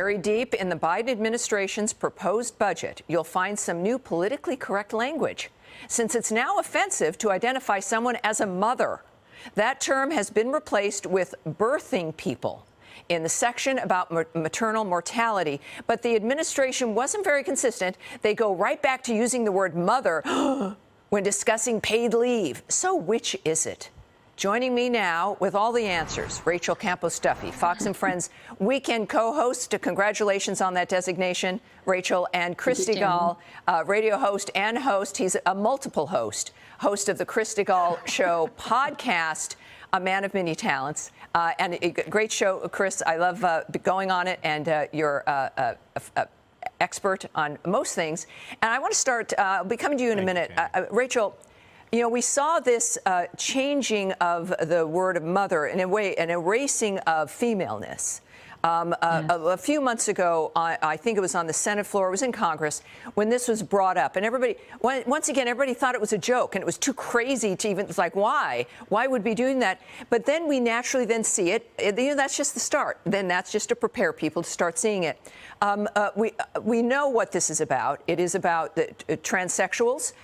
Buried deep in the Biden administration's proposed budget, you'll find some new politically correct language, since it's now offensive to identify someone as a mother. That term has been replaced with birthing people in the section about maternal mortality. But the administration wasn't very consistent. They go right back to using the word mother when discussing paid leave. So which is it? Joining me now with all the answers, Rachel Campos-Duffy, Fox & Friends weekend co-host. Congratulations on that designation, Rachel. And Chris DeGaulle, radio host and host. He's a multiple host of the Chris DeGaulle Show podcast, a man of many talents. And a great show, Chris. I love going on it, and you're expert on most things. And I want to start, I'll be coming to you in a minute. Rachel, you know, we saw this changing of the word mother, in a way, an erasing of femaleness. A few months ago, I think it was on the Senate floor, it was in Congress, when this was brought up. And everybody, once again, everybody thought it was a joke, and it was too crazy to even, it's like, why? Why would we be doing that? But then we naturally then see it. You know, that's just the start. Then that's just to prepare people to start seeing it. We know what this is about. It is about the transsexuals,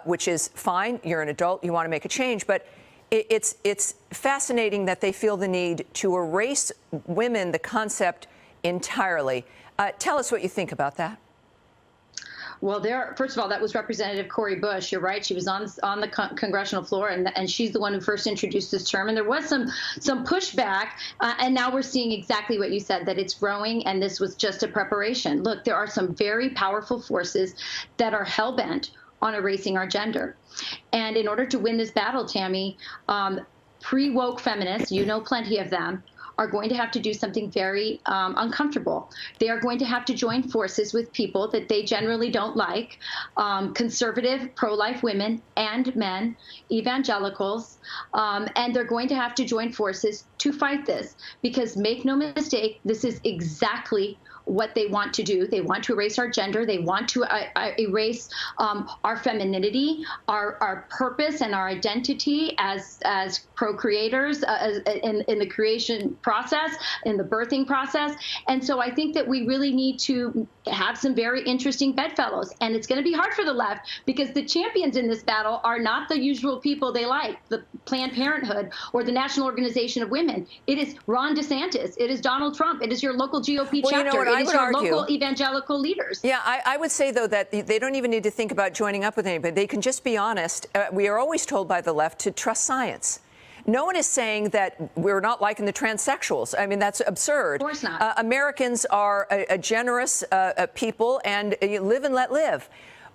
which is fine. You're an adult. You want to make a change. But it's fascinating that they feel the need to erase women, the concept, entirely. Tell us what you think about that. Well, first of all, that was Representative Cori Bush. You're right. She was on the congressional floor, and she's the one who first introduced this term. And there was some pushback, and now we're seeing exactly what you said, that it's growing, and this was just a preparation. Look, there are some very powerful forces that are hell-bent on erasing our gender. And in order to win this battle, Tammy, pre-woke feminists, you know plenty of them, are going to have to do something very uncomfortable. They are going to have to join forces with people that they generally don't like, conservative, pro-life women and men, evangelicals, and they're going to have to join forces to fight this. Because make no mistake, this is exactly what they want to do. They want to erase our gender. They want to erase our femininity, our purpose, and our identity as procreators in the creation process, in the birthing process. And so I think that we really need to have some very interesting bedfellows. And it's going to be hard for the left, because the champions in this battle are not the usual people they like, the Planned Parenthood or the National Organization of Women. It is Ron DeSantis. It is Donald Trump. It is your local GOP chapter. You know, it is your local evangelical leaders. Yeah, I would say, though, that they don't even need to think about joining up with anybody. They can just be honest. We are always told by the left to trust science. No one is saying that we're not liking the transsexuals. I mean, that's absurd. Of course not. Americans are a generous people, and you live and let live.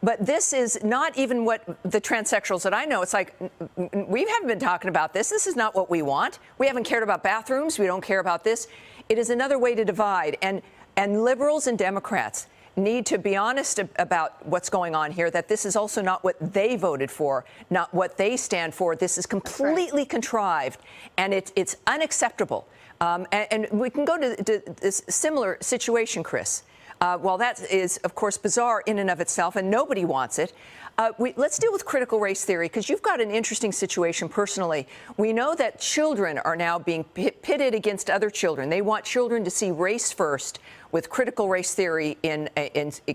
But this is not even what the transsexuals that I know. It's like, we haven't been talking about this. This is not what we want. We haven't cared about bathrooms. We don't care about this. It is another way to divide. And liberals and Democrats need to be honest about what's going on here, that this is also not what they voted for, not what they stand for. This is completely contrived, and it's unacceptable. And we can go to this similar situation, Chris. Well, that is, of course, bizarre in and of itself, and nobody wants it. Let's deal with critical race theory, because you've got an interesting situation personally. We know that children are now being pitted against other children. They want children to see race first with critical race theory in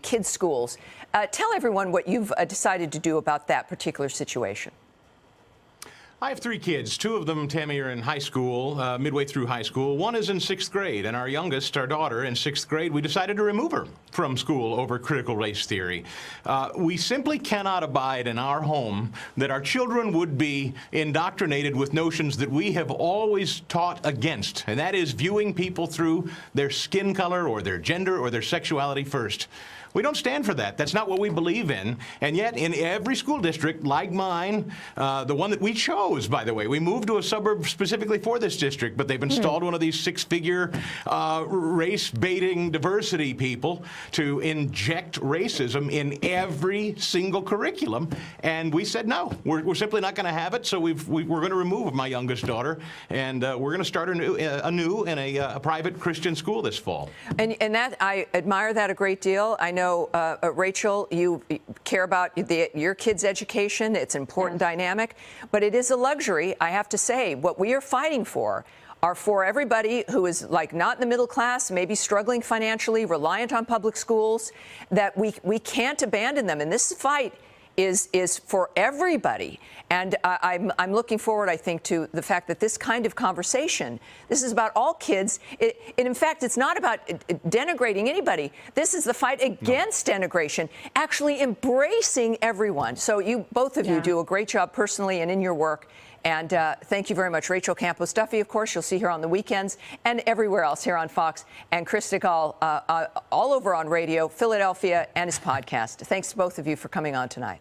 kids' schools. Tell everyone what you've decided to do about that particular situation. I have 3 kids. 2 of them, Tammy, are in high school, midway through high school. 1 is in 6th grade, and our youngest, our daughter, in 6th grade, we decided to remove her from school over critical race theory. We simply cannot abide in our home that our children would be indoctrinated with notions that we have always taught against, and that is viewing people through their skin color or their gender or their sexuality first. We don't stand for that. That's not what we believe in. And yet, in every school district, like mine, the one that we chose, by the way, we moved to a suburb specifically for this district, but they've installed one of these 6-figure race-baiting diversity people to inject racism in every single curriculum. And we said, no, we're simply not going to have it. So we're going to remove my youngest daughter, and we're going to start anew in a private Christian school this fall. And that, I admire that a great deal. I know, Rachel, you care about your kids' education. It's an important dynamic, but it is a luxury. I have to say, what we are fighting for are for everybody who is like not in the middle class, maybe struggling financially, reliant on public schools, that we can't abandon them. And this fight is for everybody. And I'm looking forward, I think, to the fact that this kind of conversation, this is about all kids. In fact, it's not about denigrating anybody. This is the fight against denigration, actually embracing everyone. So you, both of you, do a great job personally and in your work. And thank you very much. Rachel Campos-Duffy, of course, you'll see her on the weekends and everywhere else here on Fox. And Chris DeGaulle, all over on radio, Philadelphia, and his podcast. Thanks to both of you for coming on tonight.